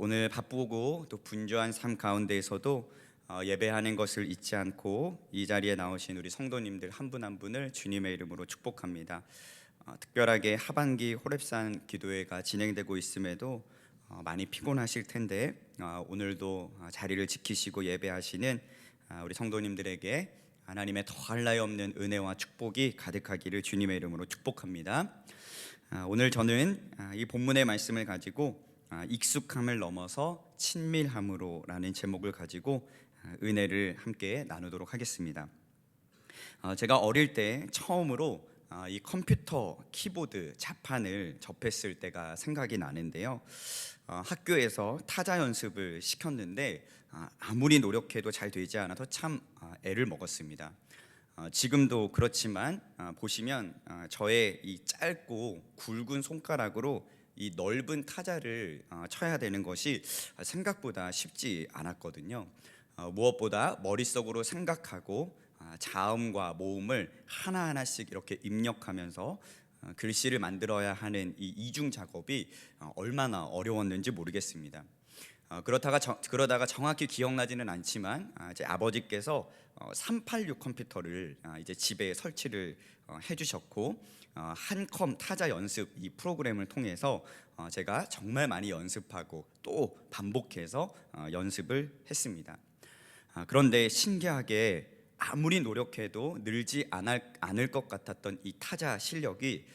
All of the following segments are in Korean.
오늘 바쁘고 또 분주한 삶 가운데에서도 예배하는 것을 잊지 않고 이 자리에 나오신 우리 성도님들 한 분 한 분을 주님의 이름으로 축복합니다. 특별하게 하반기 호렙산 기도회가 진행되고 있음에도 많이 피곤하실 텐데 오늘도 자리를 지키시고 예배하시는 우리 성도님들에게 하나님의 더할 나위 없는 은혜와 축복이 가득하기를 주님의 이름으로 축복합니다. 오늘 저는 이 본문의 말씀을 가지고 익숙함을 넘어서 친밀함으로 라는 제목을 가지고 은혜를 함께 나누도록 하겠습니다. 제가 어릴 때 처음으로 이 컴퓨터 키보드 자판을 접했을 때가 생각이 나는데요. 학교에서 타자 연습을 시켰는데 아무리 노력해도 잘 되지 않아서 참 애를 먹었습니다. 지금도 그렇지만 보시면 저의 이 짧고 굵은 손가락으로 이 넓은 타자를 쳐야 되는 것이 생각보다 쉽지 않았거든요. 무엇보다 머릿속으로 생각하고 자음과 모음을 하나하나씩 이렇게 입력하면서 글씨를 만들어야 하는 이 이중 작업이 얼마나 어려웠는지 모르겠습니다. 그러다가 정확히 기억나지는 않지만 제 아버지께서 386 컴퓨터를 이제 집에 설치를 해주셨고 한컴 타자 연습 이 프로그램을 통해서 제가 정말 많이 연습하고 또 반복해서 연습을 했습니다. 그런데 신기하게 아무리 노력해도 늘지 않을 것 같았던 이 타자 실력이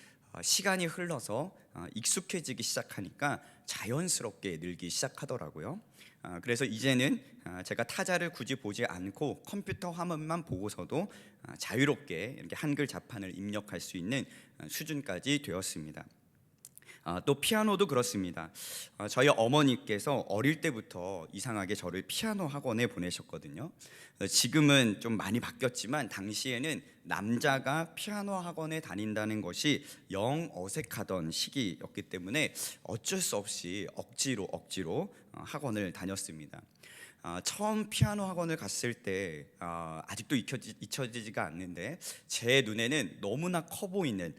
시간이 흘러서 익숙해지기 시작하니까 자연스럽게 늘기 시작하더라고요. 그래서 이제는 제가 타자를 굳이 보지 않고 컴퓨터 화면만 보고서도 자유롭게 이렇게 한글 자판을 입력할 수 있는 수준까지 되었습니다. 또 피아노도 그렇습니다. 저희 어머니께서 어릴 때부터 이상하게 저를 피아노 학원에 보내셨거든요. 지금은 좀 많이 바뀌었지만 당시에는 남자가 피아노 학원에 다닌다는 것이 영 어색하던 시기였기 때문에 어쩔 수 없이 억지로 학원을 다녔습니다. 처음 피아노 학원을 갔을 때 아직도 잊혀지지가 않는데 제 눈에는 너무나 커 보이는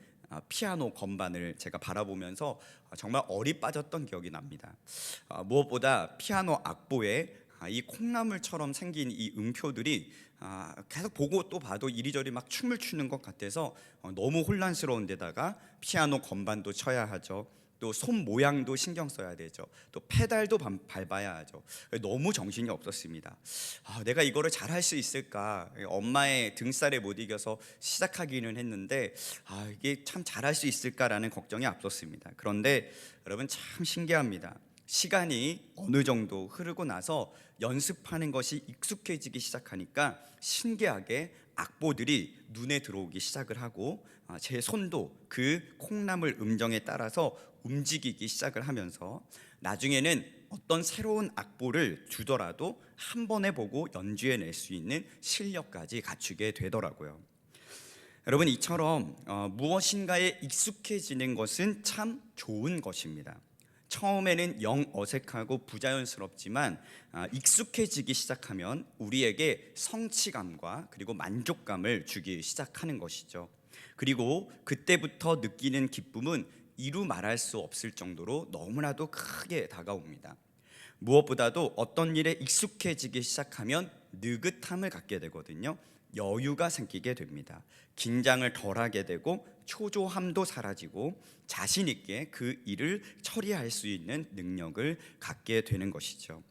피아노 건반을 제가 바라보면서 정말 얼이 빠졌던 기억이 납니다. 무엇보다 피아노 악보에 이 콩나물처럼 생긴 이 음표들이 계속 보고 또 봐도 이리저리 막 춤을 추는 것 같아서 너무 혼란스러운 데다가 피아노 건반도 쳐야 하죠. 또 손 모양도 신경 써야 되죠. 또 페달도 밟아야 하죠. 너무 정신이 없었습니다. 내가 이거를 잘할 수 있을까? 엄마의 등살에 못 이겨서 시작하기는 했는데 이게 참 잘할 수 있을까라는 걱정이 앞섰습니다. 그런데 여러분 참 신기합니다. 시간이 어느 정도 흐르고 나서 연습하는 것이 익숙해지기 시작하니까 신기하게 악보들이 눈에 들어오기 시작을 하고 제 손도 그 콩나물 음정에 따라서 움직이기 시작을 하면서 나중에는 어떤 새로운 악보를 주더라도 한 번에 보고 연주해낼 수 있는 실력까지 갖추게 되더라고요. 여러분 이처럼 무엇인가에 익숙해지는 것은 참 좋은 것입니다. 처음에는 영 어색하고 부자연스럽지만 익숙해지기 시작하면 우리에게 성취감과 그리고 만족감을 주기 시작하는 것이죠. 그리고 그때부터 느끼는 기쁨은 이루 말할 수 없을 정도로 너무나도 크게 다가옵니다. 무엇보다도 어떤 일에 익숙해지기 시작하면 느긋함을 갖게 되거든요. 여유가 생기게 됩니다. 긴장을 덜하게 되고 초조함도 사라지고 자신 있게 그 일을 처리할 수 있는 능력을 갖게 되는 것이죠.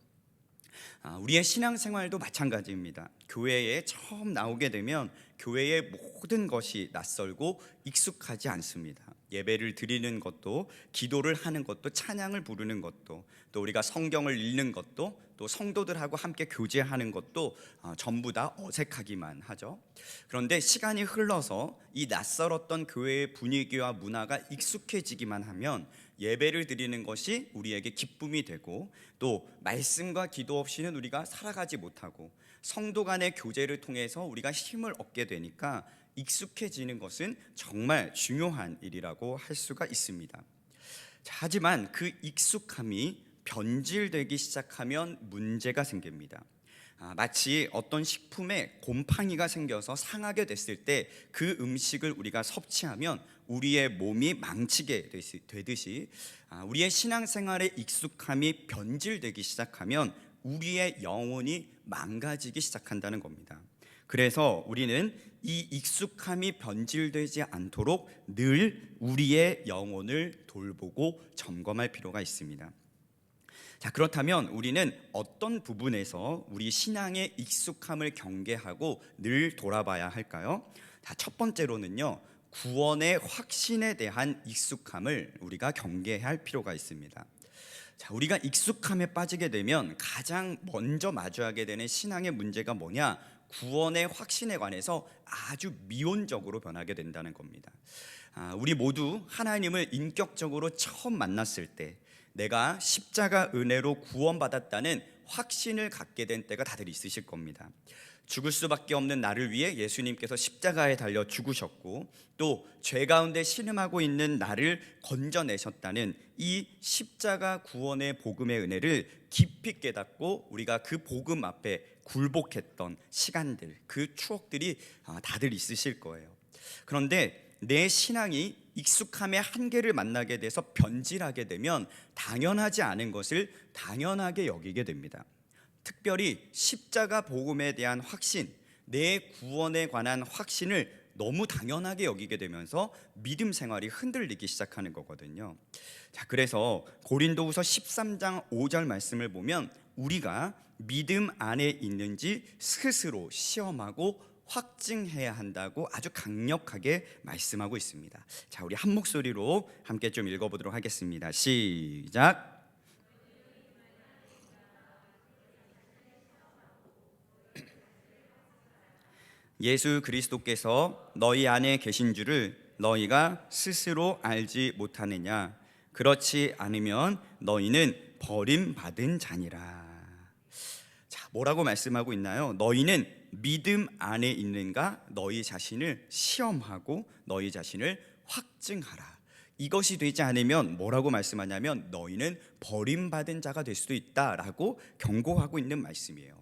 우리의 신앙생활도 마찬가지입니다. 교회에 처음 나오게 되면 교회의 모든 것이 낯설고 익숙하지 않습니다. 예배를 드리는 것도, 기도를 하는 것도, 찬양을 부르는 것도, 또 우리가 성경을 읽는 것도, 또 성도들하고 함께 교제하는 것도 전부 다 어색하기만 하죠. 그런데 시간이 흘러서 이 낯설었던 교회의 분위기와 문화가 익숙해지기만 하면 예배를 드리는 것이 우리에게 기쁨이 되고, 또 말씀과 기도 없이는 우리가 살아가지 못하고, 성도 간의 교제를 통해서 우리가 힘을 얻게 되니까 익숙해지는 것은 정말 중요한 일이라고 할 수가 있습니다. 하지만 그 익숙함이 변질되기 시작하면 문제가 생깁니다. 마치 어떤 식품에 곰팡이가 생겨서 상하게 됐을 때 그 음식을 우리가 섭취하면 우리의 몸이 망치게 되듯이 우리의 신앙생활에 익숙함이 변질되기 시작하면 우리의 영혼이 망가지기 시작한다는 겁니다. 그래서 우리는 이 익숙함이 변질되지 않도록 늘 우리의 영혼을 돌보고 점검할 필요가 있습니다. 자, 그렇다면 우리는 어떤 부분에서 우리 신앙의 익숙함을 경계하고 늘 돌아봐야 할까요? 자, 첫 번째로는요, 구원의 확신에 대한 익숙함을 우리가 경계해야 할 필요가 있습니다. 자, 우리가 익숙함에 빠지게 되면 가장 먼저 마주하게 되는 신앙의 문제가 뭐냐? 구원의 확신에 관해서 아주 미온적으로 변하게 된다는 겁니다. 우리 모두 하나님을 인격적으로 처음 만났을 때 내가 십자가 은혜로 구원받았다는 확신을 갖게 된 때가 다들 있으실 겁니다. 죽을 수밖에 없는 나를 위해 예수님께서 십자가에 달려 죽으셨고 또 죄 가운데 신음하고 있는 나를 건져내셨다는 이 십자가 구원의 복음의 은혜를 깊이 깨닫고 우리가 그 복음 앞에 굴복했던 시간들, 그 추억들이 다들 있으실 거예요. 그런데 내 신앙이 익숙함의 한계를 만나게 돼서 변질하게 되면 당연하지 않은 것을 당연하게 여기게 됩니다. 특별히 십자가 복음에 대한 확신, 내 구원에 관한 확신을 너무 당연하게 여기게 되면서 믿음 생활이 흔들리기 시작하는 거거든요. 자, 그래서 고린도후서 13장 5절 말씀을 보면 우리가 믿음 안에 있는지 스스로 시험하고 확증해야 한다고 아주 강력하게 말씀하고 있습니다. 자, 우리 한 목소리로 함께 좀 읽어보도록 하겠습니다. 시작. 예수 그리스도께서 너희 안에 계신 줄을 너희가 스스로 알지 못하느냐? 그렇지 않으면 너희는 버림받은 자니라. 자, 뭐라고 말씀하고 있나요? 너희는 믿음 안에 있는가? 너희 자신을 시험하고 너희 자신을 확증하라. 이것이 되지 않으면 뭐라고 말씀하냐면 너희는 버림받은 자가 될 수도 있다라고 경고하고 있는 말씀이에요.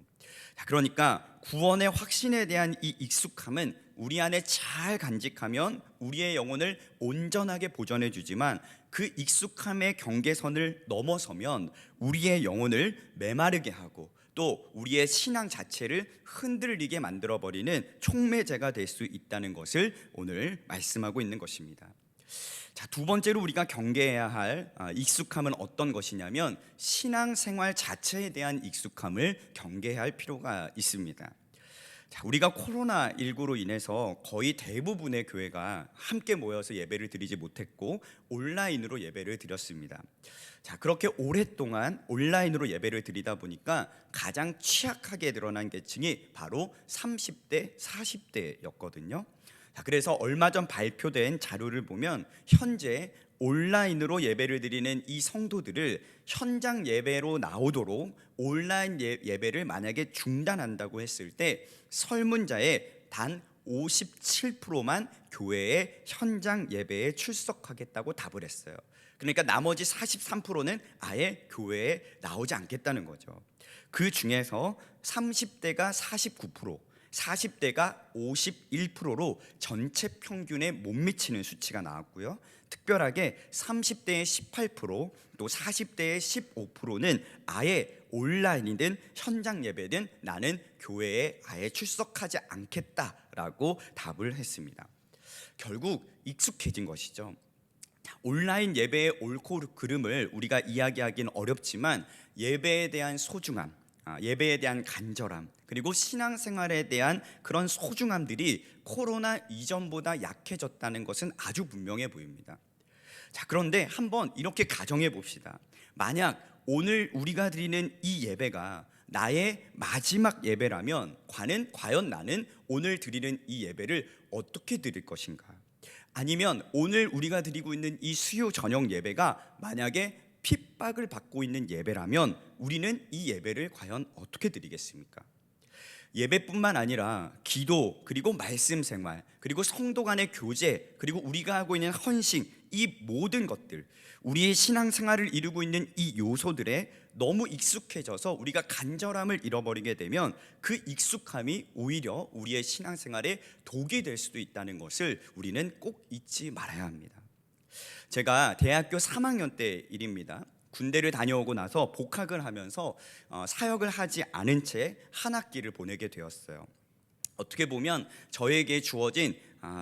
자, 그러니까 구원의 확신에 대한 이 익숙함은 우리 안에 잘 간직하면 우리의 영혼을 온전하게 보존해 주지만 그 익숙함의 경계선을 넘어서면 우리의 영혼을 메마르게 하고 또 우리의 신앙 자체를 흔들리게 만들어버리는 촉매제가 될 수 있다는 것을 오늘 말씀하고 있는 것입니다. 자, 두 번째로 우리가 경계해야 할 익숙함은 어떤 것이냐면 신앙생활 자체에 대한 익숙함을 경계해야 할 필요가 있습니다. 자, 우리가 코로나19로 인해서 거의 대부분의 교회가 함께 모여서 예배를 드리지 못했고 온라인으로 예배를 드렸습니다. 자, 그렇게 오랫동안 온라인으로 예배를 드리다 보니까 가장 취약하게 드러난 계층이 바로 30대, 40대였거든요. 자, 그래서 얼마 전 발표된 자료를 보면 현재 온라인으로 예배를 드리는 이 성도들을 현장 예배로 나오도록 온라인 예배를 만약에 중단한다고 했을 때 설문자의 단 57%만 교회의 현장 예배에 출석하겠다고 답을 했어요. 그러니까 나머지 43%는 아예 교회에 나오지 않겠다는 거죠. 그 중에서 30대가 49%, 40대가 51%로 전체 평균에 못 미치는 수치가 나왔고요. 특별하게 30대의 18%, 또 40대의 15%는 아예 온라인이든 현장 예배든 나는 교회에 아예 출석하지 않겠다라고 답을 했습니다. 결국 익숙해진 것이죠. 온라인 예배의 옳고 그름을 우리가 이야기하기는 어렵지만 예배에 대한 소중함, 예배에 대한 간절함, 그리고 신앙생활에 대한 그런 소중함들이 코로나 이전보다 약해졌다는 것은 아주 분명해 보입니다. 자, 그런데 한번 이렇게 가정해 봅시다. 만약 오늘 우리가 드리는 이 예배가 나의 마지막 예배라면 과연 나는 오늘 드리는 이 예배를 어떻게 드릴 것인가? 아니면 오늘 우리가 드리고 있는 이 수요 저녁 예배가 만약에 핍박을 받고 있는 예배라면 우리는 이 예배를 과연 어떻게 드리겠습니까? 예배뿐만 아니라 기도, 그리고 말씀 생활, 그리고 성도 간의 교제, 그리고 우리가 하고 있는 헌신, 이 모든 것들, 우리의 신앙생활을 이루고 있는 이 요소들에 너무 익숙해져서 우리가 간절함을 잃어버리게 되면 그 익숙함이 오히려 우리의 신앙생활에 독이 될 수도 있다는 것을 우리는 꼭 잊지 말아야 합니다. 제가 대학교 3학년 때 일입니다. 군대를 다녀오고 나서 복학을 하면서 사역을 하지 않은 채 한 학기를 보내게 되었어요. 어떻게 보면 저에게 주어진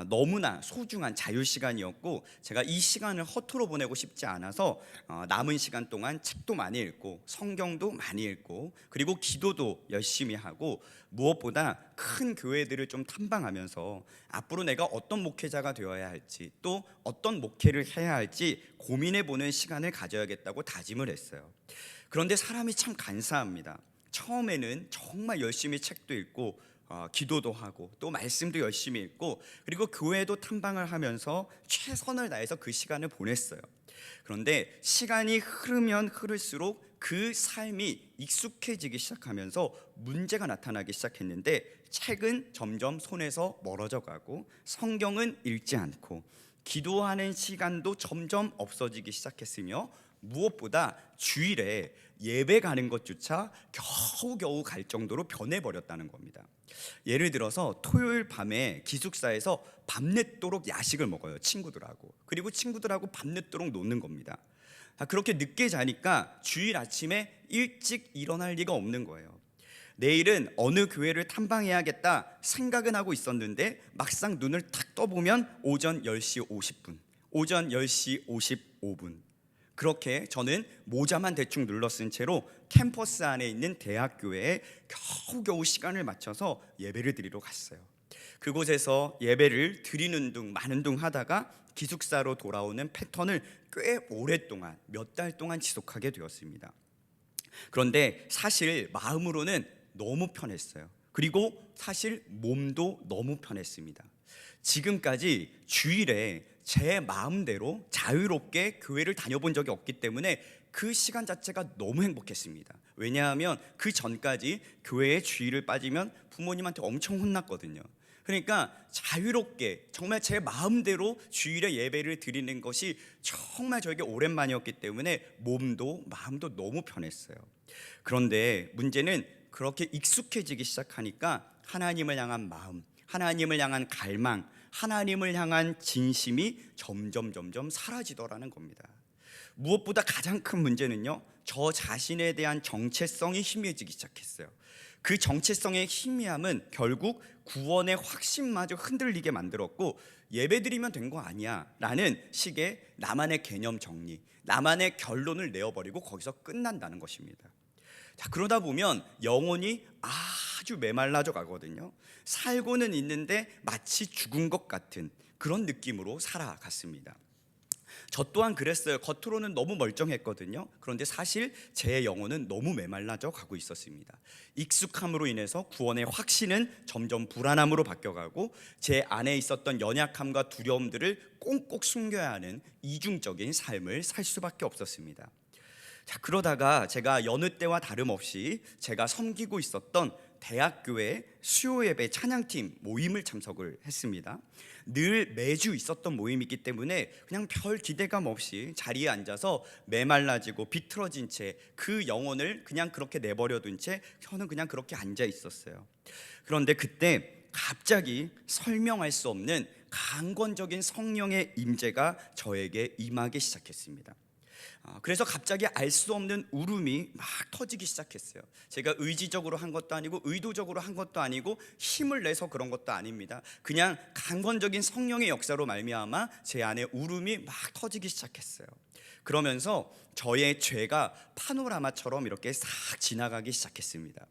너무나 소중한 자유 시간이었고, 제가 이 시간을 허투루 보내고 싶지 않아서 남은 시간 동안 책도 많이 읽고 성경도 많이 읽고 그리고 기도도 열심히 하고, 무엇보다 큰 교회들을 좀 탐방하면서 앞으로 내가 어떤 목회자가 되어야 할지, 또 어떤 목회를 해야 할지 고민해보는 시간을 가져야겠다고 다짐을 했어요. 그런데 사람이 참 간사합니다. 처음에는 정말 열심히 책도 읽고 기도도 하고 또 말씀도 열심히 읽고 그리고 교회도 탐방을 하면서 최선을 다해서 그 시간을 보냈어요. 그런데 시간이 흐르면 흐를수록 그 삶이 익숙해지기 시작하면서 문제가 나타나기 시작했는데, 책은 점점 손에서 멀어져 가고 성경은 읽지 않고 기도하는 시간도 점점 없어지기 시작했으며, 무엇보다 주일에 예배 가는 것조차 겨우겨우 갈 정도로 변해버렸다는 겁니다. 예를 들어서 토요일 밤에 기숙사에서 밤늦도록 야식을 먹어요, 친구들하고. 그리고 친구들하고 밤늦도록 노는 겁니다. 그렇게 늦게 자니까 주일 아침에 일찍 일어날 리가 없는 거예요. 내일은 어느 교회를 탐방해야겠다 생각은 하고 있었는데 막상 눈을 탁 떠보면 오전 10시 50분, 오전 10시 55분. 그렇게 저는 모자만 대충 눌러 쓴 채로 캠퍼스 안에 있는 대학교에 겨우겨우 시간을 맞춰서 예배를 드리러 갔어요. 그곳에서 예배를 드리는 둥 마는 둥 하다가 기숙사로 돌아오는 패턴을 꽤 오랫동안, 몇 달 동안 지속하게 되었습니다. 그런데 사실 마음으로는 너무 편했어요. 그리고 사실 몸도 너무 편했습니다. 지금까지 주일에 제 마음대로 자유롭게 교회를 다녀본 적이 없기 때문에 그 시간 자체가 너무 행복했습니다. 왜냐하면 그 전까지 교회에 주일을 빠지면 부모님한테 엄청 혼났거든요. 그러니까 자유롭게 정말 제 마음대로 주일에 예배를 드리는 것이 정말 저에게 오랜만이었기 때문에 몸도 마음도 너무 편했어요. 그런데 문제는 그렇게 익숙해지기 시작하니까 하나님을 향한 마음, 하나님을 향한 갈망, 하나님을 향한 진심이 점점 사라지더라는 겁니다. 무엇보다 가장 큰 문제는요, 저 자신에 대한 정체성이 희미해지기 시작했어요. 그 정체성의 희미함은 결국 구원의 확신마저 흔들리게 만들었고, 예배드리면 된 거 아니야 라는 식의 나만의 개념 정리, 나만의 결론을 내어버리고 거기서 끝난다는 것입니다. 자, 그러다 보면 영혼이 아주 메말라져 가거든요. 살고는 있는데 마치 죽은 것 같은 그런 느낌으로 살아갔습니다. 저 또한 그랬어요. 겉으로는 너무 멀쩡했거든요. 그런데 사실 제 영혼은 너무 메말라져 가고 있었습니다. 익숙함으로 인해서 구원의 확신은 점점 불안함으로 바뀌어가고 제 안에 있었던 연약함과 두려움들을 꽁꽁 숨겨야 하는 이중적인 삶을 살 수밖에 없었습니다. 자, 그러다가 제가 여느 때와 다름없이 제가 섬기고 있었던 대학교의 수요예배 찬양팀 모임을 참석을 했습니다. 늘 매주 있었던 모임이기 때문에 그냥 별 기대감 없이 자리에 앉아서 메말라지고 비틀어진 채 그 영혼을 그냥 그렇게 내버려둔 채 저는 그냥 그렇게 앉아 있었어요. 그런데 그때 갑자기 설명할 수 없는 강권적인 성령의 임재가 저에게 임하기 시작했습니다. 그래서 갑자기 알 수 없는 울음이 막 터지기 시작했어요. 제가 의지적으로 한 것도 아니고 의도적으로 한 것도 아니고 힘을 내서 그런 것도 아닙니다. 그냥 강건적인 성령의 역사로 말미암아 제 안에 울음이 막 터지기 시작했어요. 그러면서 저의 죄가 파노라마처럼 이렇게 싹 지나가기 시작했습니다.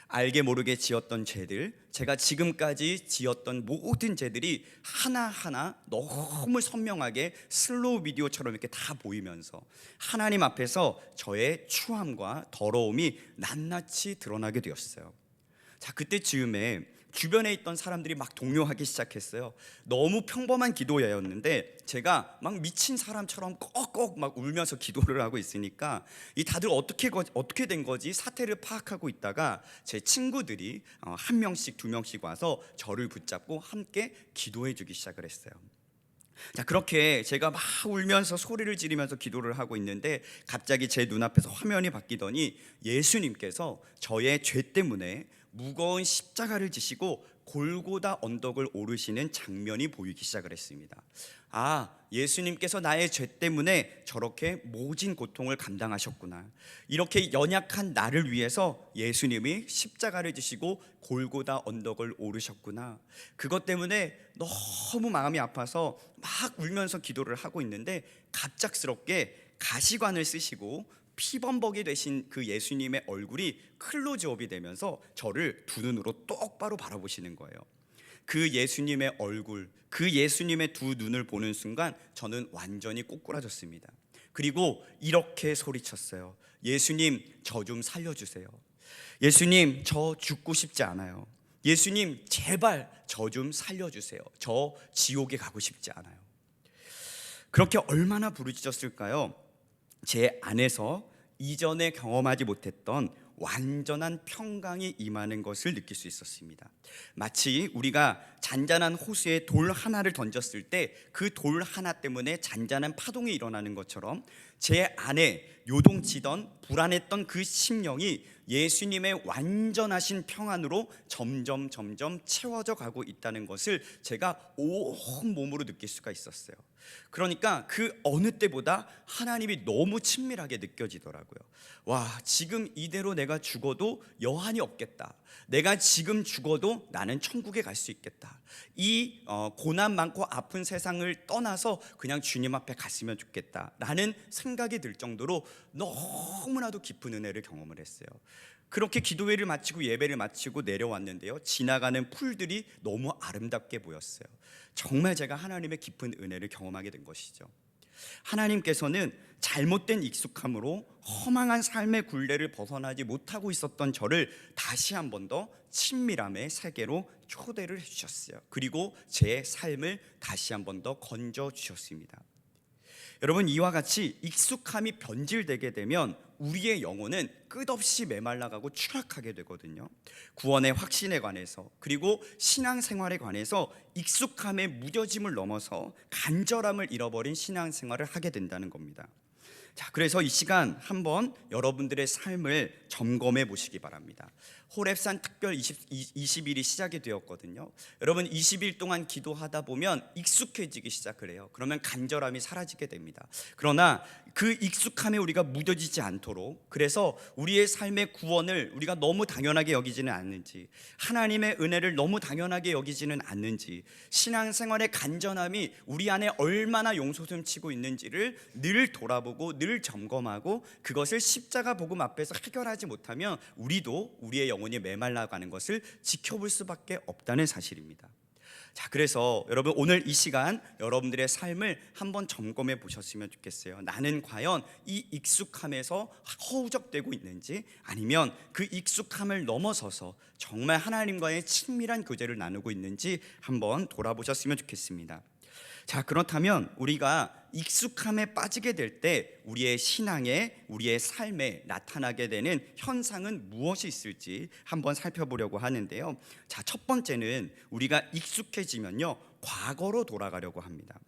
알게 모르게 지었던 죄들, 제가 지금까지 지었던 모든 죄들이 하나하나 너무 선명하게 슬로우 비디오처럼 이렇게 다 보이면서 하나님 앞에서 저의 추함과 더러움이 낱낱이 드러나게 되었어요. 자, 그때 즈음에 주변에 있던 사람들이 막 동요하기 시작했어요. 너무 평범한 기도회였는데 제가 막 미친 사람처럼 꼭꼭 막 울면서 기도를 하고 있으니까 이 다들 어떻게 된 거지 사태를 파악하고 있다가 제 친구들이 한 명씩 두 명씩 와서 저를 붙잡고 함께 기도해 주기 시작을 했어요. 자, 그렇게 제가 막 울면서 소리를 지르면서 기도를 하고 있는데 갑자기 제 눈앞에서 화면이 바뀌더니 예수님께서 저의 죄 때문에 무거운 십자가를 지시고 골고다 언덕을 오르시는 장면이 보이기 시작을 했습니다. 아, 예수님께서 나의 죄 때문에 저렇게 모진 고통을 감당하셨구나. 이렇게 연약한 나를 위해서 예수님이 십자가를 지시고 골고다 언덕을 오르셨구나. 그것 때문에 너무 마음이 아파서 막 울면서 기도를 하고 있는데 갑작스럽게 가시관을 쓰시고 피범벅이 되신 그 예수님의 얼굴이 클로즈업이 되면서 저를 두 눈으로 똑바로 바라보시는 거예요. 그 예수님의 얼굴, 그 예수님의 두 눈을 보는 순간 저는 완전히 꼬꾸라졌습니다. 그리고 이렇게 소리쳤어요. 예수님, 저 좀 살려주세요. 예수님, 저 죽고 싶지 않아요. 예수님, 제발 저 좀 살려주세요. 저 지옥에 가고 싶지 않아요. 그렇게 얼마나 부르짖었을까요? 제 안에서 이전에 경험하지 못했던 완전한 평강이 임하는 것을 느낄 수 있었습니다. 마치 우리가 잔잔한 호수에 돌 하나를 던졌을 때 그 돌 하나 때문에 잔잔한 파동이 일어나는 것처럼 제 안에 요동치던 불안했던 그 심령이 예수님의 완전하신 평안으로 점점 채워져 가고 있다는 것을 제가 온 몸으로 느낄 수가 있었어요. 그러니까 그 어느 때보다 하나님이 너무 친밀하게 느껴지더라고요. 와, 지금 이대로 내가 죽어도 여한이 없겠다. 내가 지금 죽어도 나는 천국에 갈 수 있겠다. 이 고난 많고 아픈 세상을 떠나서 그냥 주님 앞에 갔으면 좋겠다 라는 생각이 들 정도로 너무나도 깊은 은혜를 경험을 했어요. 그렇게 기도회를 마치고 예배를 마치고 내려왔는데요, 지나가는 풀들이 너무 아름답게 보였어요. 정말 제가 하나님의 깊은 은혜를 경험하게 된 것이죠. 하나님께서는 잘못된 익숙함으로 허망한 삶의 굴레를 벗어나지 못하고 있었던 저를 다시 한 번 더 친밀함의 세계로 초대를 해주셨어요. 그리고 제 삶을 다시 한 번 더 건져주셨습니다. 여러분, 이와 같이 익숙함이 변질되게 되면 우리의 영혼은 끝없이 메말라가고 추락하게 되거든요. 구원의 확신에 관해서, 그리고 신앙생활에 관해서 익숙함의 무뎌짐을 넘어서 간절함을 잃어버린 신앙생활을 하게 된다는 겁니다. 자, 그래서 이 시간 한번 여러분들의 삶을 점검해 보시기 바랍니다. 호렙산 특별 20일이 시작이 되었거든요. 여러분, 20일 동안 기도하다 보면 익숙해지기 시작을 해요. 그러면 간절함이 사라지게 됩니다. 그러나 그 익숙함에 우리가 무뎌지지 않도록, 그래서 우리의 삶의 구원을 우리가 너무 당연하게 여기지는 않는지, 하나님의 은혜를 너무 당연하게 여기지는 않는지, 신앙생활의 간절함이 우리 안에 얼마나 용솟음치고 있는지를 늘 돌아보고 늘 점검하고 그것을 십자가 복음 앞에서 해결하지 못하면 우리도 우리의 영혼이 메말라가는 것을 지켜볼 수밖에 없다는 사실입니다. 자, 그래서 여러분, 오늘 이 시간 여러분들의 삶을 한번 점검해 보셨으면 좋겠어요. 나는 과연 이 익숙함에서 허우적대고 있는지, 아니면 그 익숙함을 넘어서서 정말 하나님과의 친밀한 교제를 나누고 있는지 한번 돌아보셨으면 좋겠습니다. 자, 그렇다면 우리가 익숙함에 빠지게 될 때 우리의 신앙에, 우리의 삶에 나타나게 되는 현상은 무엇이 있을지 한번 살펴보려고 하는데요. 자, 첫 번째는 우리가 익숙해지면요, 과거로 돌아가려고 합니다.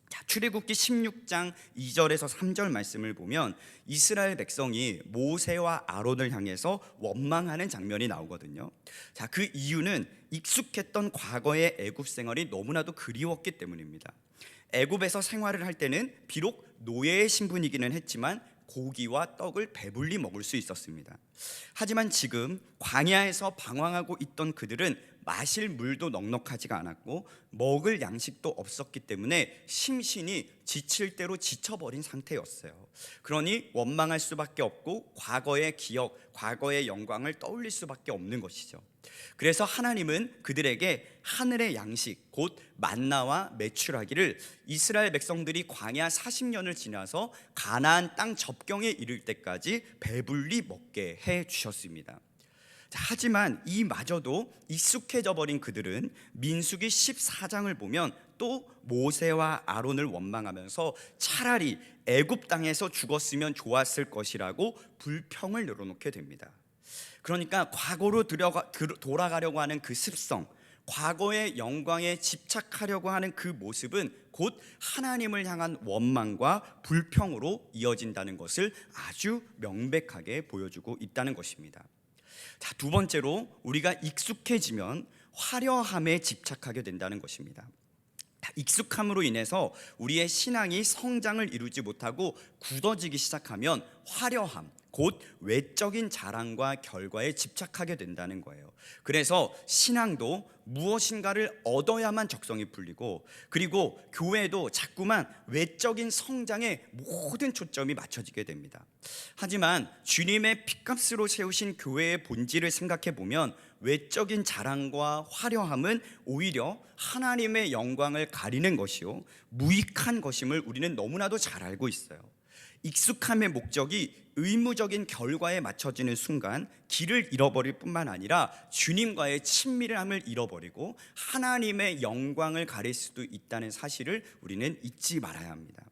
자, 출애굽기 16장 2절에서 3절 말씀을 보면 이스라엘 백성이 모세와 아론을 향해서 원망하는 장면이 나오거든요. 자, 그 이유는 익숙했던 과거의 애굽 생활이 너무나도 그리웠기 때문입니다. 애굽에서 생활을 할 때는 비록 노예의 신분이기는 했지만 고기와 떡을 배불리 먹을 수 있었습니다. 하지만 지금 광야에서 방황하고 있던 그들은 마실 물도 넉넉하지가 않았고 먹을 양식도 없었기 때문에 심신이 지칠 대로 지쳐버린 상태였어요. 그러니 원망할 수밖에 없고 과거의 기억, 과거의 영광을 떠올릴 수밖에 없는 것이죠. 그래서 하나님은 그들에게 하늘의 양식, 곧 만나와 메추라기를 이스라엘 백성들이 광야 40년을 지나서 가나안 땅 접경에 이를 때까지 배불리 먹게 해 주셨습니다. 하지만 이마저도 익숙해져 버린 그들은 민수기 14장을 보면 또 모세와 아론을 원망하면서 차라리 애굽 땅에서 죽었으면 좋았을 것이라고 불평을 늘어놓게 됩니다. 그러니까 과거로 돌아가려고 하는 그 습성, 과거의 영광에 집착하려고 하는 그 모습은 곧 하나님을 향한 원망과 불평으로 이어진다는 것을 아주 명백하게 보여주고 있다는 것입니다. 자, 두 번째로 우리가 익숙해지면 화려함에 집착하게 된다는 것입니다. 익숙함으로 인해서 우리의 신앙이 성장을 이루지 못하고 굳어지기 시작하면 화려함, 곧 외적인 자랑과 결과에 집착하게 된다는 거예요. 그래서 신앙도 무엇인가를 얻어야만 적성이 풀리고, 그리고 교회도 자꾸만 외적인 성장에 모든 초점이 맞춰지게 됩니다. 하지만 주님의 핏값으로 세우신 교회의 본질을 생각해 보면 외적인 자랑과 화려함은 오히려 하나님의 영광을 가리는 것이요 무익한 것임을 우리는 너무나도 잘 알고 있어요. 익숙함의 목적이 의무적인 결과에 맞춰지는 순간 길을 잃어버릴 뿐만 아니라 주님과의 친밀함을 잃어버리고 하나님의 영광을 가릴 수도 있다는 사실을 우리는 잊지 말아야 합니다.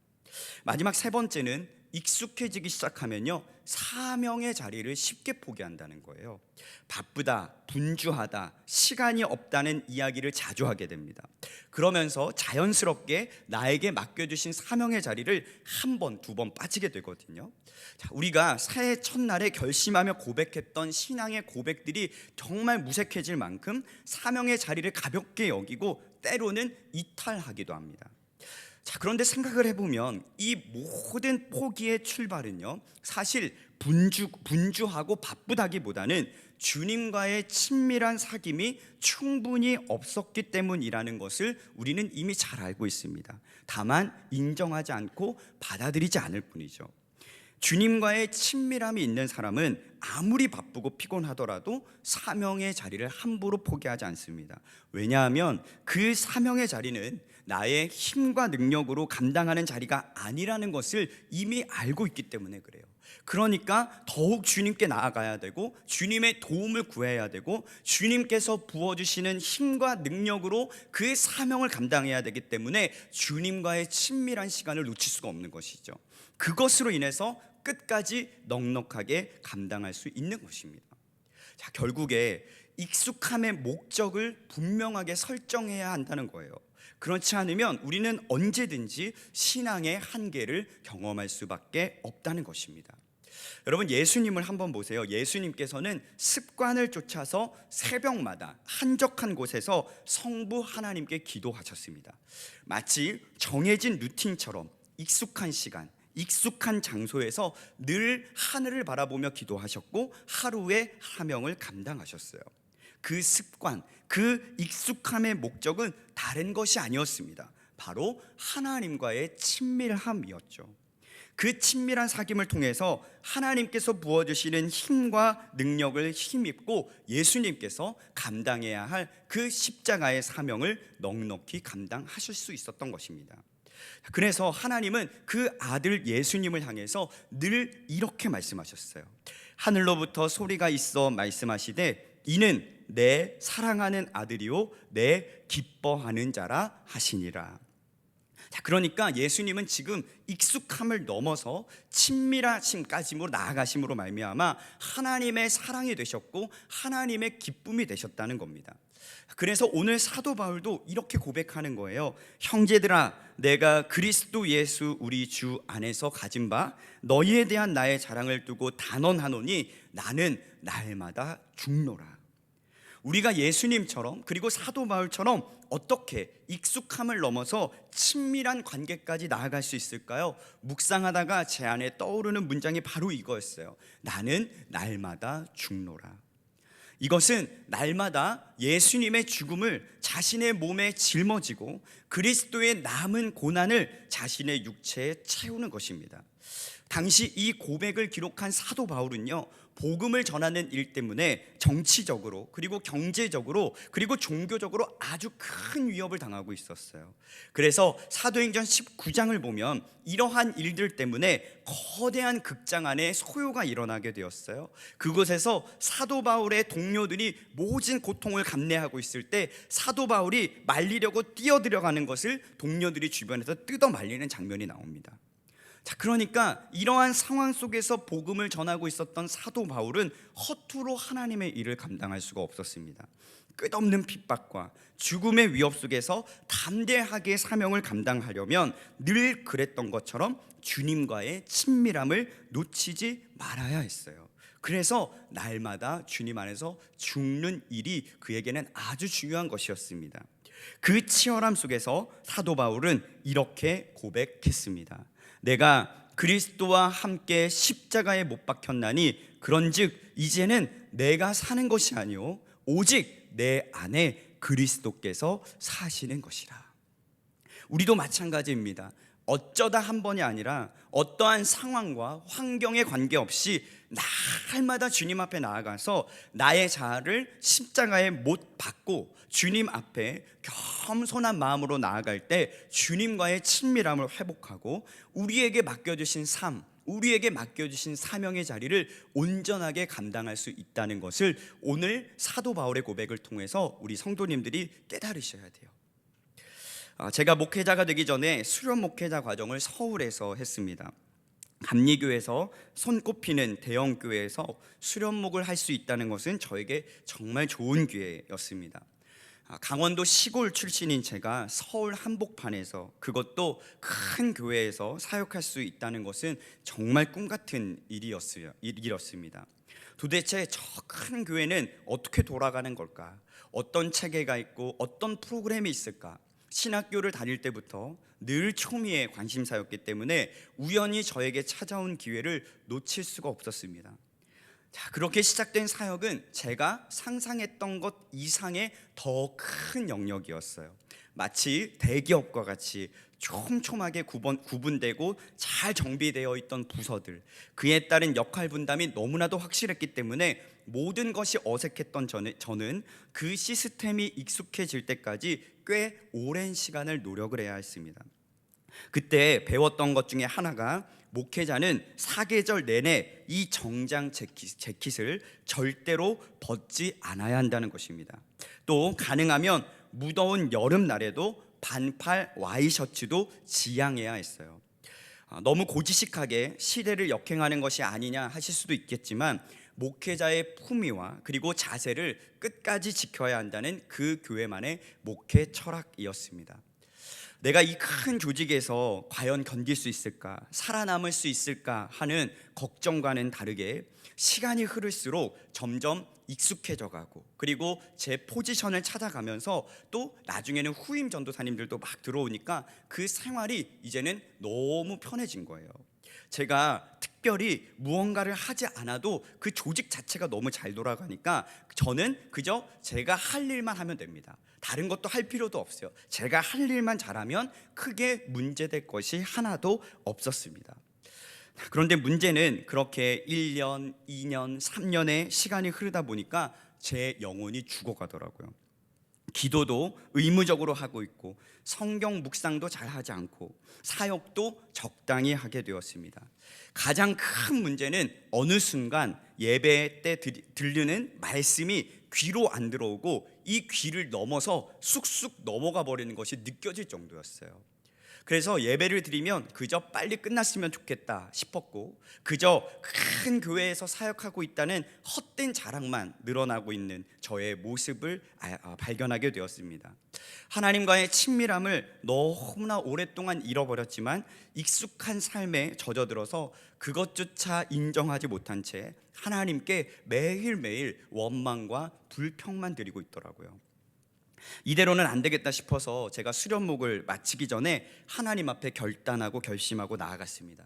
마지막 세 번째는 익숙해지기 시작하면요 사명의 자리를 쉽게 포기한다는 거예요. 바쁘다, 분주하다, 시간이 없다는 이야기를 자주 하게 됩니다. 그러면서 자연스럽게 나에게 맡겨주신 사명의 자리를 한 번, 두 번 빠지게 되거든요. 자, 우리가 새해 첫날에 결심하며 고백했던 신앙의 고백들이 정말 무색해질 만큼 사명의 자리를 가볍게 여기고 때로는 이탈하기도 합니다. 자, 그런데 생각을 해보면 이 모든 포기의 출발은요 사실 분주하고 바쁘다기보다는 주님과의 친밀한 사귐이 충분히 없었기 때문이라는 것을 우리는 이미 잘 알고 있습니다. 다만 인정하지 않고 받아들이지 않을 뿐이죠. 주님과의 친밀함이 있는 사람은 아무리 바쁘고 피곤하더라도 사명의 자리를 함부로 포기하지 않습니다. 왜냐하면 그 사명의 자리는 나의 힘과 능력으로 감당하는 자리가 아니라는 것을 이미 알고 있기 때문에 그래요. 그러니까 더욱 주님께 나아가야 되고 주님의 도움을 구해야 되고 주님께서 부어주시는 힘과 능력으로 그 사명을 감당해야 되기 때문에 주님과의 친밀한 시간을 놓칠 수가 없는 것이죠. 그것으로 인해서 끝까지 넉넉하게 감당할 수 있는 것입니다. 자, 결국에 익숙함의 목적을 분명하게 설정해야 한다는 거예요. 그렇지 않으면 우리는 언제든지 신앙의 한계를 경험할 수밖에 없다는 것입니다. 여러분, 예수님을 한번 보세요. 예수님께서는 습관을 쫓아서 새벽마다 한적한 곳에서 성부 하나님께 기도하셨습니다. 마치 정해진 루틴처럼 익숙한 시간, 익숙한 장소에서 늘 하늘을 바라보며 기도하셨고 하루의 사명을 감당하셨어요. 그 습관, 그 익숙함의 목적은 다른 것이 아니었습니다. 바로 하나님과의 친밀함이었죠. 그 친밀한 사귐을 통해서 하나님께서 부어주시는 힘과 능력을 힘입고 예수님께서 감당해야 할 그 십자가의 사명을 넉넉히 감당하실 수 있었던 것입니다. 그래서 하나님은 그 아들 예수님을 향해서 늘 이렇게 말씀하셨어요. 하늘로부터 소리가 있어 말씀하시되 이는 내 사랑하는 아들이요 내 기뻐하는 자라 하시니라. 자, 그러니까 예수님은 지금 익숙함을 넘어서 친밀하심까지로 나아가심으로 말미암아 하나님의 사랑이 되셨고 하나님의 기쁨이 되셨다는 겁니다. 그래서 오늘 사도 바울도 이렇게 고백하는 거예요. 형제들아, 내가 그리스도 예수 우리 주 안에서 가진 바 너희에 대한 나의 자랑을 두고 단언하노니 나는 날마다 죽노라. 우리가 예수님처럼 그리고 사도 바울처럼 어떻게 익숙함을 넘어서 친밀한 관계까지 나아갈 수 있을까요? 묵상하다가 제 안에 떠오르는 문장이 바로 이거였어요. 나는 날마다 죽노라. 이것은 날마다 예수님의 죽음을 자신의 몸에 짊어지고 그리스도의 남은 고난을 자신의 육체에 채우는 것입니다. 당시 이 고백을 기록한 사도 바울은요, 복음을 전하는 일 때문에 정치적으로, 그리고 경제적으로, 그리고 종교적으로 아주 큰 위협을 당하고 있었어요. 그래서 사도행전 19장을 보면 이러한 일들 때문에 거대한 극장 안에 소요가 일어나게 되었어요. 그곳에서 사도 바울의 동료들이 모진 고통을 감내하고 있을 때 사도 바울이 말리려고 뛰어들어가는 것을 동료들이 주변에서 뜯어 말리는 장면이 나옵니다. 자, 그러니까 이러한 상황 속에서 복음을 전하고 있었던 사도 바울은 허투루 하나님의 일을 감당할 수가 없었습니다. 끝없는 핍박과 죽음의 위협 속에서 담대하게 사명을 감당하려면 늘 그랬던 것처럼 주님과의 친밀함을 놓치지 말아야 했어요. 그래서 날마다 주님 안에서 죽는 일이 그에게는 아주 중요한 것이었습니다. 그 치열함 속에서 사도 바울은 이렇게 고백했습니다. 내가 그리스도와 함께 십자가에 못 박혔나니 그런즉 이제는 내가 사는 것이 아니요 오직 내 안에 그리스도께서 사시는 것이라. 우리도 마찬가지입니다. 어쩌다 한 번이 아니라 어떠한 상황과 환경에 관계없이 날마다 주님 앞에 나아가서 나의 자아를 십자가에 못 박고 주님 앞에 겸손한 마음으로 나아갈 때 주님과의 친밀함을 회복하고 우리에게 맡겨주신 삶, 우리에게 맡겨주신 사명의 자리를 온전하게 감당할 수 있다는 것을 오늘 사도 바울의 고백을 통해서 우리 성도님들이 깨달으셔야 돼요. 제가 목회자가 되기 전에 수련 목회자 과정을 서울에서 했습니다. 감리교에서 손꼽히는 대형교회에서 수련목을 할 수 있다는 것은 저에게 정말 좋은 기회였습니다. 강원도 시골 출신인 제가 서울 한복판에서, 그것도 큰 교회에서 사역할 수 있다는 것은 정말 꿈같은 일이었습니다. 도대체 저 큰 교회는 어떻게 돌아가는 걸까? 어떤 체계가 있고 어떤 프로그램이 있을까? 신학교를 다닐 때부터 늘 초미의 관심사였기 때문에 우연히 저에게 찾아온 기회를 놓칠 수가 없었습니다. 자, 그렇게 시작된 사역은 제가 상상했던 것 이상의 더 큰 영역이었어요. 마치 대기업과 같이 촘촘하게 구분되고 잘 정비되어 있던 부서들, 그에 따른 역할 분담이 너무나도 확실했기 때문에 모든 것이 어색했던 저는 그 시스템이 익숙해질 때까지 꽤 오랜 시간을 노력을 해야 했습니다. 그때 배웠던 것 중에 하나가 목회자는 사계절 내내 이 정장 재킷을 절대로 벗지 않아야 한다는 것입니다. 또 가능하면 무더운 여름날에도 반팔 와이셔츠도 지양해야 했어요. 너무 고지식하게 시대를 역행하는 것이 아니냐 하실 수도 있겠지만 목회자의 품위와 그리고 자세를 끝까지 지켜야 한다는 그 교회만의 목회 철학이었습니다. 내가 이 큰 조직에서 과연 견딜 수 있을까, 살아남을 수 있을까 하는 걱정과는 다르게 시간이 흐를수록 점점 익숙해져 가고, 그리고 제 포지션을 찾아가면서 또 나중에는 후임 전도사님들도 막 들어오니까 그 생활이 이제는 너무 편해진 거예요. 제가 특별히 무언가를 하지 않아도 그 조직 자체가 너무 잘 돌아가니까 저는 그저 제가 할 일만 하면 됩니다. 다른 것도 할 필요도 없어요. 제가 할 일만 잘하면 크게 문제될 것이 하나도 없었습니다. 그런데 문제는 그렇게 1년, 2년, 3년의 시간이 흐르다 보니까 제 영혼이 죽어가더라고요. 기도도 의무적으로 하고 있고 성경 묵상도 잘 하지 않고 사역도 적당히 하게 되었습니다. 가장 큰 문제는 어느 순간 예배 때 들리는 말씀이 귀로 안 들어오고 이 귀를 넘어서 쑥쑥 넘어가 버리는 것이 느껴질 정도였어요. 그래서 예배를 드리면 그저 빨리 끝났으면 좋겠다 싶었고, 그저 큰 교회에서 사역하고 있다는 헛된 자랑만 늘어나고 있는 저의 모습을 발견하게 되었습니다. 하나님과의 친밀함을 너무나 오랫동안 잃어버렸지만 익숙한 삶에 젖어들어서 그것조차 인정하지 못한 채 하나님께 매일매일 원망과 불평만 드리고 있더라고요. 이대로는 안 되겠다 싶어서 제가 수련목을 마치기 전에 하나님 앞에 결단하고 결심하고 나아갔습니다.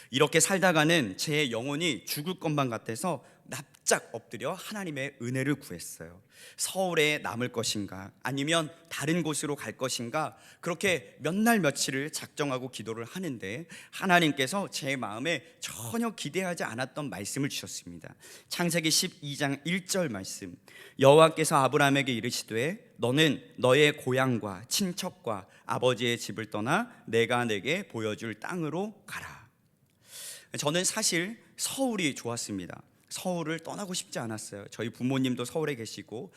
이렇게 살다가는 제 영혼이 죽을 것만 같아서 납작 엎드려 하나님의 은혜를 구했어요. 서울에 남을 것인가 아니면 다른 곳으로 갈 것인가, 그렇게 몇 날 며칠을 작정하고 기도를 하는데 하나님께서 제 마음에 전혀 기대하지 않았던 말씀을 주셨습니다. 창세기 12장 1절 말씀, 여호와께서 아브라함에게 이르시되 너는 너의 고향과 친척과 아버지의 집을 떠나 내가 내게 보여줄 땅으로 가라. 저는 사실 서울이 좋았습니다. 서울을 떠나고 싶지 않았어요. 저희 부모님도 서울에 계시고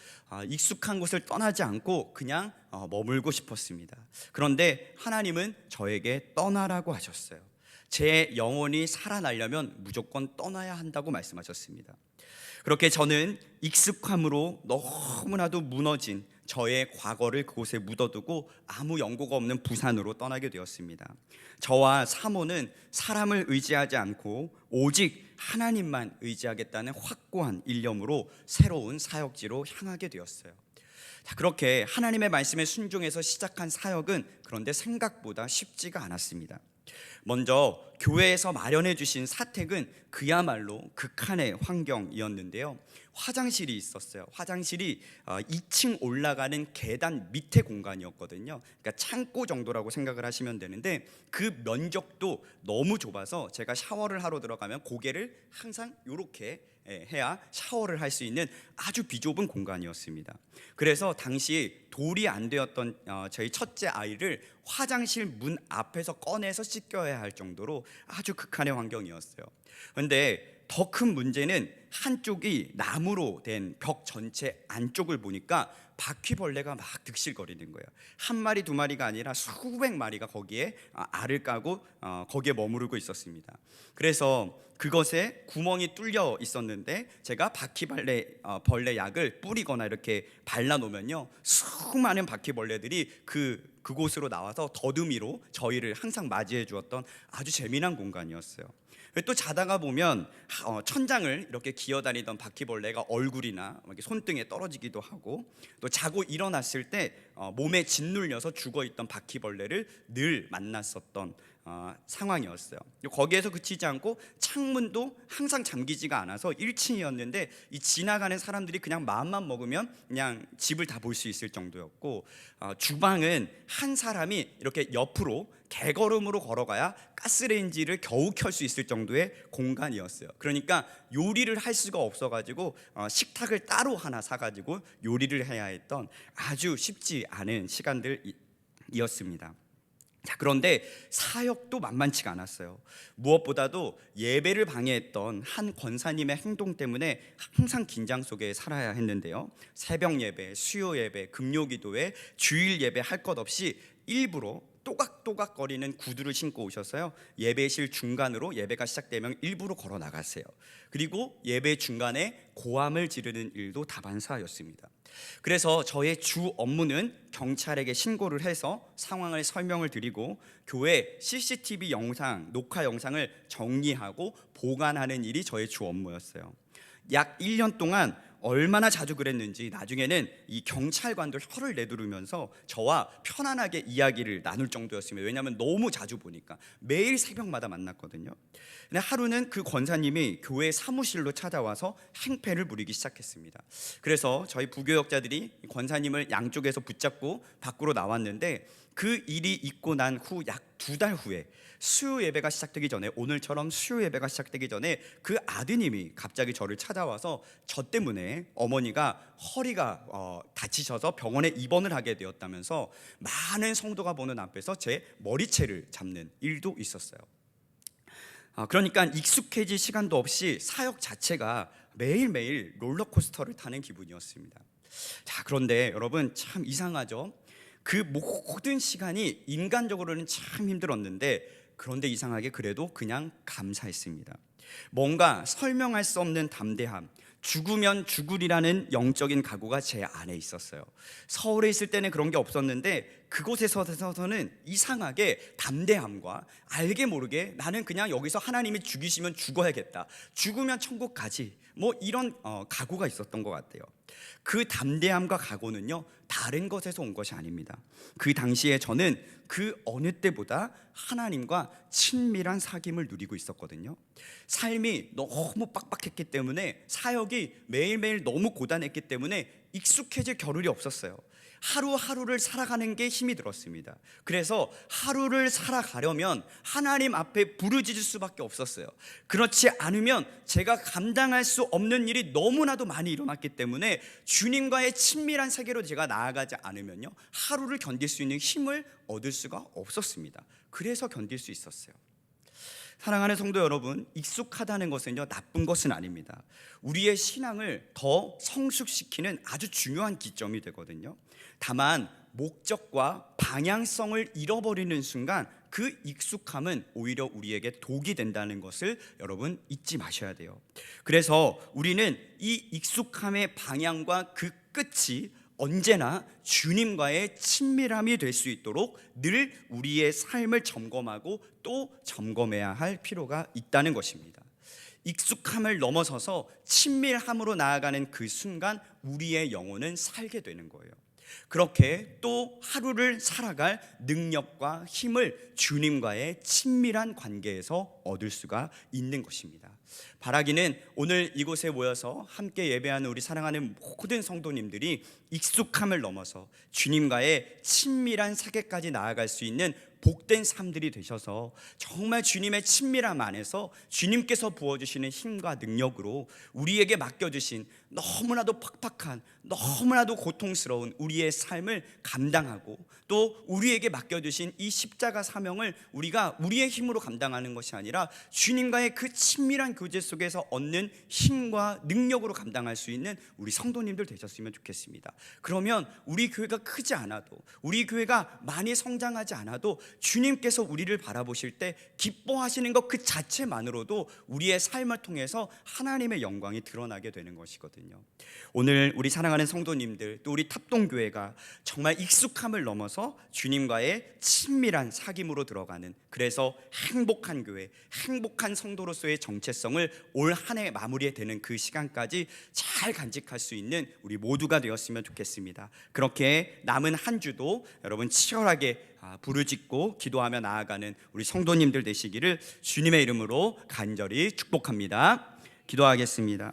익숙한 곳을 떠나지 않고 그냥 머물고 싶었습니다. 그런데 하나님은 저에게 떠나라고 하셨어요. 제 영혼이 살아나려면 무조건 떠나야 한다고 말씀하셨습니다. 그렇게 저는 익숙함으로 너무나도 무너진 저의 과거를 그곳에 묻어두고 아무 연고가 없는 부산으로 떠나게 되었습니다. 저와 사모는 사람을 의지하지 않고 오직 하나님만 의지하겠다는 확고한 일념으로 새로운 사역지로 향하게 되었어요. 그렇게 하나님의 말씀에 순종해서 시작한 사역은 그런데 생각보다 쉽지가 않았습니다. 먼저 교회에서 마련해 주신 사택은 그야말로 극한의 환경이었는데요. 화장실이 있었어요. 화장실이 2층 올라가는 계단 밑에 공간이었거든요. 그러니까 창고 정도라고 생각을 하시면 되는데 그 면적도 너무 좁아서 제가 샤워를 하러 들어가면 고개를 항상 이렇게 해야 샤워를 할 수 있는 아주 비좁은 공간이었습니다. 그래서 당시 돌이 안 되었던 저희 첫째 아이를 화장실 문 앞에서 꺼내서 씻겨야 할 정도로 아주 극한의 환경이었어요. 그런데 더 큰 문제는 한쪽이 나무로 된 벽 전체 안쪽을 보니까 바퀴벌레가 막 득실거리는 거예요. 한 마리 두 마리가 아니라 수백 마리가 거기에 알을 까고 거기에 머무르고 있었습니다. 그래서 그것에 구멍이 뚫려 있었는데 제가 벌레 약을 뿌리거나 이렇게 발라놓으면요, 수많은 바퀴벌레들이 그곳으로 나와서 더듬이로 저희를 항상 맞이해 주었던 아주 재미난 공간이었어요. 또 자다가 보면 천장을 이렇게 기어다니던 바퀴벌레가 얼굴이나 이렇게 손등에 떨어지기도 하고, 또 자고 일어났을 때 몸에 짓눌려서 죽어있던 바퀴벌레를 늘 만났었던 상황이었어요. 거기에서 그치지 않고 창문도 항상 잠기지가 않아서 1층이었는데 이 지나가는 사람들이 그냥 마음만 먹으면 그냥 집을 다 볼 수 있을 정도였고, 주방은 한 사람이 이렇게 옆으로 개걸음으로 걸어가야 가스레인지를 겨우 켤 수 있을 정도의 공간이었어요. 그러니까 요리를 할 수가 없어가지고 식탁을 따로 하나 사가지고 요리를 해야 했던 아주 쉽지 않은 시간들이었습니다. 자, 그런데 사역도 만만치가 않았어요. 무엇보다도 예배를 방해했던 한 권사님의 행동 때문에 항상 긴장 속에 살아야 했는데요. 새벽 예배, 수요 예배, 금요 기도회, 주일 예배 할 것 없이 일부러 또각또각거리는 구두를 신고 오셔서요, 예배실 중간으로 예배가 시작되면 일부러 걸어 나가세요. 그리고 예배 중간에 고함을 지르는 일도 다반사였습니다. 그래서 저의 주 업무는 경찰에게 신고를 해서 상황을 설명을 드리고 교회 CCTV 영상, 녹화 영상을 정리하고 보관하는 일이 저의 주 업무였어요. 약 1년 동안 얼마나 자주 그랬는지 나중에는 이 경찰관도 혀를 내두르면서 저와 편안하게 이야기를 나눌 정도였습니다. 왜냐하면 너무 자주 보니까 매일 새벽마다 만났거든요. 근데 하루는 그 권사님이 교회 사무실로 찾아와서 행패를 부리기 시작했습니다. 그래서 저희 부교역자들이 권사님을 양쪽에서 붙잡고 밖으로 나왔는데 그 일이 있고 난 후 약 2달 후에 수요 예배가 시작되기 전에, 오늘처럼 수요 예배가 시작되기 전에 그 아드님이 갑자기 저를 찾아와서 저 때문에 어머니가 허리가 다치셔서 병원에 입원을 하게 되었다면서 많은 성도가 보는 앞에서 제 머리채를 잡는 일도 있었어요. 그러니까 익숙해질 시간도 없이 사역 자체가 매일매일 롤러코스터를 타는 기분이었습니다. 자, 그런데 여러분 참 이상하죠? 그 모든 시간이 인간적으로는 참 힘들었는데, 그런데 이상하게 그래도 그냥 감사했습니다. 뭔가 설명할 수 없는 담대함, 죽으면 죽으리라는 영적인 각오가 제 안에 있었어요. 서울에 있을 때는 그런 게 없었는데 그곳에서는 이상하게 담대함과 알게 모르게 나는 그냥 여기서 하나님이 죽이시면 죽어야겠다, 죽으면 천국 가지, 뭐 이런 각오가 있었던 것 같아요. 그 담대함과 각오는요, 다른 것에서 온 것이 아닙니다. 그 당시에 저는 그 어느 때보다 하나님과 친밀한 사귐을 누리고 있었거든요. 삶이 너무 빡빡했기 때문에, 사역이 매일매일 너무 고단했기 때문에 익숙해질 겨를이 없었어요. 하루하루를 살아가는 게 힘이 들었습니다. 그래서 하루를 살아가려면 하나님 앞에 부르짖을 수밖에 없었어요. 그렇지 않으면 제가 감당할 수 없는 일이 너무나도 많이 일어났기 때문에 주님과의 친밀한 세계로 제가 나아가지 않으면요, 하루를 견딜 수 있는 힘을 얻을 수가 없었습니다. 그래서 견딜 수 있었어요. 사랑하는 성도 여러분, 익숙하다는 것은요, 나쁜 것은 아닙니다. 우리의 신앙을 더 성숙시키는 아주 중요한 기점이 되거든요. 다만 목적과 방향성을 잃어버리는 순간 그 익숙함은 오히려 우리에게 독이 된다는 것을 여러분 잊지 마셔야 돼요. 그래서 우리는 이 익숙함의 방향과 그 끝이 언제나 주님과의 친밀함이 될 수 있도록 늘 우리의 삶을 점검하고 또 점검해야 할 필요가 있다는 것입니다. 익숙함을 넘어서서 친밀함으로 나아가는 그 순간 우리의 영혼은 살게 되는 거예요. 그렇게 또 하루를 살아갈 능력과 힘을 주님과의 친밀한 관계에서 얻을 수가 있는 것입니다. 바라기는 오늘 이곳에 모여서 함께 예배하는 우리 사랑하는 모든 성도님들이 익숙함을 넘어서 주님과의 친밀한 사귐까지 나아갈 수 있는 복된 삶들이 되셔서 정말 주님의 친밀함 안에서 주님께서 부어주시는 힘과 능력으로 우리에게 맡겨주신 너무나도 팍팍한, 너무나도 고통스러운 우리의 삶을 감당하고 또 우리에게 맡겨주신 이 십자가 사명을 우리가 우리의 힘으로 감당하는 것이 아니라 주님과의 그 친밀한 교제 속에서 얻는 힘과 능력으로 감당할 수 있는 우리 성도님들 되셨으면 좋겠습니다. 그러면 우리 교회가 크지 않아도, 우리 교회가 많이 성장하지 않아도 주님께서 우리를 바라보실 때 기뻐하시는 것 그 자체만으로도 우리의 삶을 통해서 하나님의 영광이 드러나게 되는 것이거든요. 오늘 우리 사랑하는 성도님들, 또 우리 탑동교회가 정말 익숙함을 넘어서 주님과의 친밀한 사귐으로 들어가는, 그래서 행복한 교회, 행복한 성도로서의 정체성을 올 한 해 마무리에 되는 그 시간까지 잘 간직할 수 있는 우리 모두가 되었으면 좋겠습니다. 그렇게 남은 한 주도 여러분 치열하게 부르짖고 기도하며 나아가는 우리 성도님들 되시기를 주님의 이름으로 간절히 축복합니다. 기도하겠습니다.